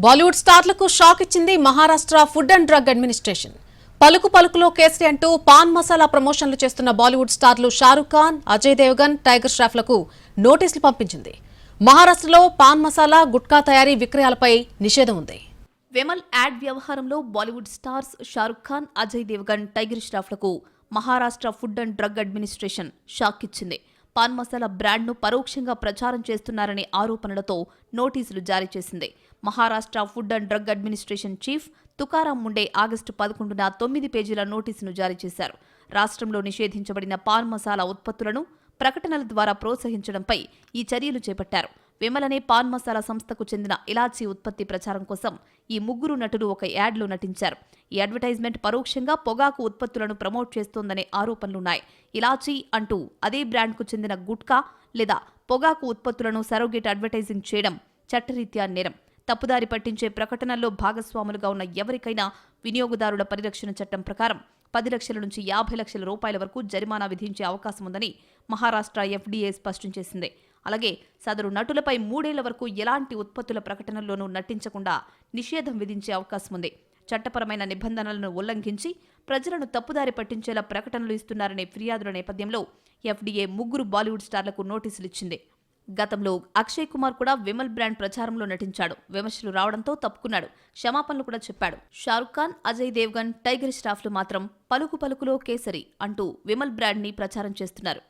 Bollywood స్టార్లకు shock ఇచ్చింది Maharashtra food and drug administration. పలుకు పలుకులో కేసరి అంటూ పాన్ మసాలా ప్రమోషన్లు చేస్తున్న బాలీవుడ్ స్టార్లు షారుఖ్ ఖాన్, అజయ్ దేవగన్, టైగర్ ష్రాఫ్లకు నోటీసులు పంపించింది. మహారాష్ట్రలో పాన్ మసాలా, గుట్కా తయారీ విక్రయాలపై నిషేధం ఉంది. విమల్ యాడ్ వ్యవహారంలో బాలీవుడ్ స్టార్స్ షారుఖ్ ఖాన్, అజయ్ దేవగన్, టైగర్ ష్రాఫ్లకు Maharashtra food and drug administration shock ఇచ్చింది. పాన్ మసాలా బ్రాండ్ను పరోక్షంగా ప్రచారం చేస్తున్నారనే ఆరోపణలతో నోటీసులు జారీ చేసింది. Maharashtra food and drug administration chief Tukaram Munde ఆగస్టు 11న 9 పేజీల నోటీసును జారీ చేశారు. రాష్ట్రంలో నిషేధించబడిన పాన్ మసాలా ఉత్పత్తులను ప్రకటనల ద్వారా ప్రోత్సహించడంపై ఈ చర్యలు చేపట్టారు. విమల్ అనే పాన్ మసాలా సంస్థకు చెందిన ఇలాచీ ఉత్పత్తి ప్రచారం కోసం ఈ ముగ్గురు నటులు ఒక యాడ్లో నటించారు. ఈ అడ్వర్టైజ్మెంట్ పరోక్షంగా పొగాకు ఉత్పత్తులను ప్రమోట్ చేస్తోందనే ఆరోపణలున్నాయి. ఇలాచీ అంటూ అదే బ్రాండ్కు చెందిన గుట్కా లేదా పొగాకు ఉత్పత్తులను సరోగేట్ అడ్వర్టైజింగ్ చేయడం చట్టరీత్యా నేరం. తప్పుదారి పట్టించే ప్రకటనల్లో భాగస్వాములుగా ఉన్న ఎవరికైనా వినియోగదారుల పరిరక్షణ చట్టం ప్రకారం 10 లక్షల నుంచి 50 లక్షల రూపాయల వరకు జరిమానా విధించే అవకాశం ఉందని మహారాష్ట్ర ఎఫ్డీఏ స్పష్టం చేసింది. అలాగే సదరు నటులపై 3 ఏళ్ల వరకు ఎలాంటి ఉత్పత్తుల ప్రకటనల్లోనూ నటించకుండా నిషేధం విధించే అవకాశం ఉంది. చట్టపరమైన నిబంధనలను ఉల్లంఘించి ప్రజలను తప్పుదారి పట్టించేలా ప్రకటనలు ఇస్తున్నారనే ఫిర్యాదుల నేపథ్యంలో ఎఫ్డీఏ ముగ్గురు బాలీవుడ్ స్టార్లకు నోటీసులు ఇచ్చింది. గతంలో అక్షయ్ కుమార్ కూడా విమల్ బ్రాండ్ ప్రచారంలో నటించాడు. విమర్శలు రావడంతో తప్పుకున్నాడు. క్షమాపణలు కూడా చెప్పాడు. షారుఖ్ ఖాన్, అజయ్ దేవగన్, టైగర్ ష్రాఫ్లు మాత్రం పలుకు పలుకులో కేసరి అంటూ విమల్ బ్రాండ్ ని ప్రచారం చేస్తున్నారు.